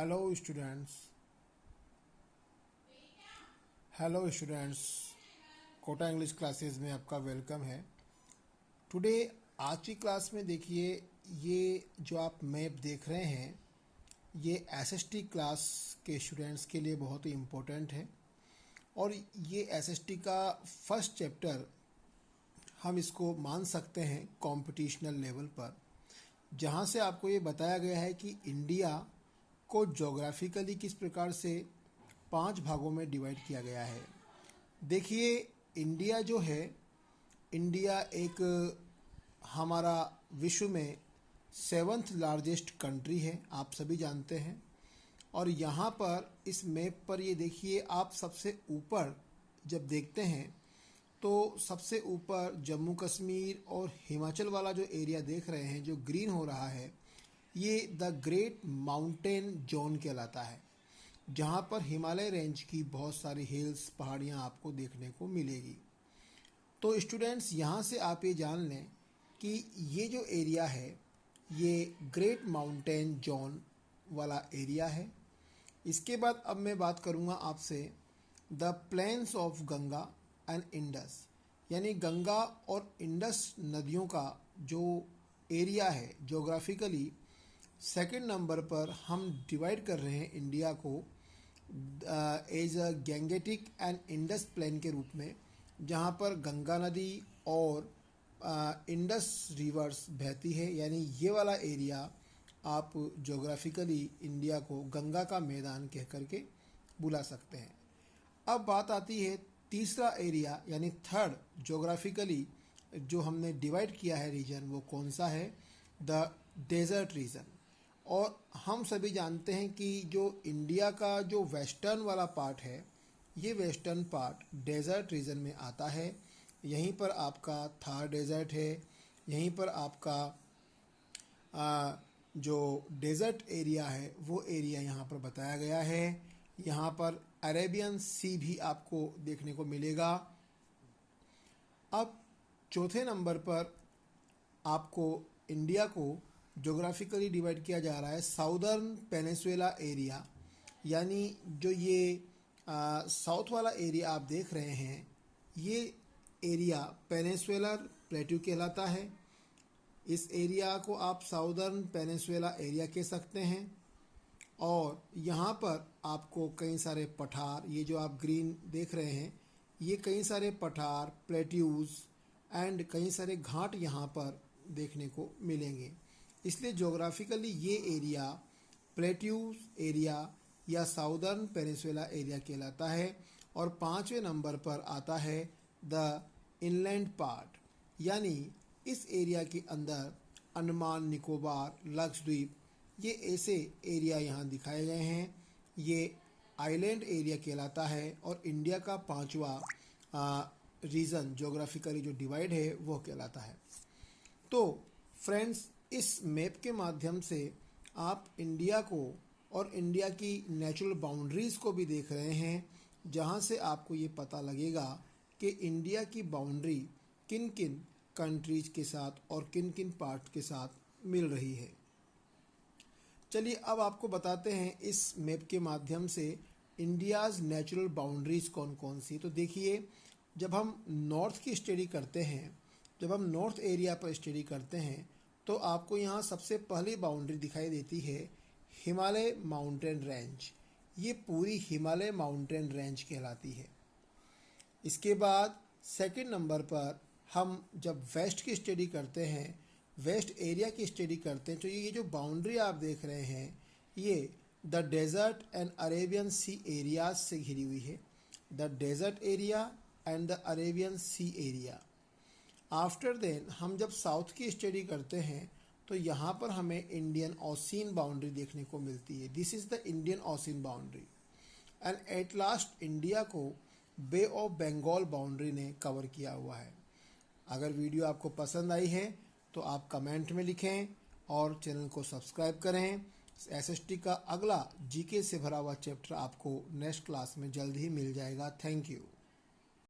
Hello students hello students Kota English classes में आपका welcome है। टुडे आज की क्लास में देखिए, ये जो आप मैप देख रहे हैं ये एसएसटी क्लास के स्टूडेंट्स के लिए बहुत ही इम्पोर्टेंट है। और ये एसएसटी का फर्स्ट चैप्टर हम इसको मान सकते हैं कॉम्पिटिशनल लेवल पर, जहाँ से आपको ये बताया गया है कि इंडिया को जोग्राफिकली किस प्रकार से 5 भागों में डिवाइड किया गया है। देखिए, इंडिया जो है, इंडिया एक हमारा विश्व में 7th लार्जेस्ट कंट्री है, आप सभी जानते हैं। और यहाँ पर इस मैप पर ये देखिए, आप सबसे ऊपर जब देखते हैं तो सबसे ऊपर जम्मू कश्मीर और हिमाचल वाला जो एरिया देख रहे हैं, जो ग्रीन हो रहा है, ये द ग्रेट माउंटेन जोन कहलाता है, जहाँ पर हिमालय रेंज की बहुत सारी हिल्स, पहाड़ियाँ आपको देखने को मिलेगी। तो स्टूडेंट्स, यहाँ से आप ये जान लें कि ये जो एरिया है ये ग्रेट माउंटेन जोन वाला एरिया है। इसके बाद अब मैं बात करूँगा आपसे the plains of Ganga and Indus, यानी गंगा और इंडस नदियों का जो एरिया है जोग्राफिकली, सेकंड नंबर पर हम डिवाइड कर रहे हैं इंडिया को as a Gangetic and Indus plain के रूप में, जहाँ पर गंगा नदी और इंडस रिवर्स बहती है। यानी ये वाला एरिया आप जोग्राफिकली इंडिया को गंगा का मैदान कह करके बुला सकते हैं। अब बात आती है तीसरा एरिया, यानी थर्ड जोग्राफिकली जो हमने डिवाइड किया है रीजन, वो कौन सा है? The desert region. और हम सभी जानते हैं कि जो इंडिया का जो वेस्टर्न वाला पार्ट है, ये वेस्टर्न पार्ट डेजर्ट रीजन में आता है। यहीं पर आपका थार डेजर्ट है, यहीं पर आपका जो डेजर्ट एरिया है वो एरिया यहाँ पर बताया गया है। यहाँ पर अरेबियन सी भी आपको देखने को मिलेगा। अब चौथे नंबर पर आपको इंडिया को जोग्राफिकली डिवाइड किया जा रहा है साउदर्न पेनिनसुला एरिया, यानी जो ये साउथ वाला एरिया आप देख रहे हैं, ये एरिया पेनिनसुलर प्लेट्यू कहलाता है। इस एरिया को आप साउदर्न पेनिनसुला एरिया कह सकते हैं। और यहाँ पर आपको कई सारे पठार, ये जो आप ग्रीन देख रहे हैं, ये कई सारे पठार, प्लेट्यूज़ एंड कई सारे घाट यहाँ पर देखने को मिलेंगे। इसलिए जोग्राफिकली ये एरिया प्लेट्यूज एरिया या साउदर्न पेनिनसुला एरिया कहलाता है। और 5वें नंबर पर आता है द इनलैंड पार्ट, यानी इस एरिया के अंदर अंडमान निकोबार, लक्षद्वीप, ये ऐसे एरिया यहाँ दिखाए गए हैं। ये आइलैंड एरिया कहलाता है। और इंडिया का 5वां रीजन जोग्राफिकली जो डिवाइड है वो कहलाता है। तो फ्रेंड्स, इस मैप के माध्यम से आप इंडिया को और इंडिया की नेचुरल बाउंड्रीज़ को भी देख रहे हैं, जहां से आपको ये पता लगेगा कि इंडिया की बाउंड्री किन किन कंट्रीज के साथ और किन किन पार्ट के साथ मिल रही है। चलिए अब आपको बताते हैं इस मैप के माध्यम से इंडियाज़ नेचुरल बाउंड्रीज़ कौन कौन सी। तो देखिए, जब हम नॉर्थ की स्टडी करते हैं, जब हम नॉर्थ एरिया पर स्टडी करते हैं, तो आपको यहाँ सबसे पहली बाउंड्री दिखाई देती है हिमालय माउंटेन रेंज। ये पूरी हिमालय माउंटेन रेंज कहलाती है। इसके बाद सेकंड नंबर पर हम जब वेस्ट की स्टडी करते हैं, वेस्ट एरिया की स्टडी करते हैं, तो ये जो बाउंड्री आप देख रहे हैं, ये the desert and Arabian sea areas से घिरी हुई है। The desert area and the Arabian sea area. After then हम जब साउथ की स्टडी करते हैं, तो यहाँ पर हमें इंडियन ओशियन बाउंड्री देखने को मिलती है। This is the Indian ocean boundary. And at last India को बे ऑफ बंगाल बाउंड्री ने कवर किया हुआ है। अगर वीडियो आपको पसंद आई है तो आप कमेंट में लिखें और चैनल को सब्सक्राइब करें। एसएसटी का अगला जीके से भरा हुआ चैप्टर आपको नेक्स्ट क्लास में जल्द ही मिल जाएगा। Thank you.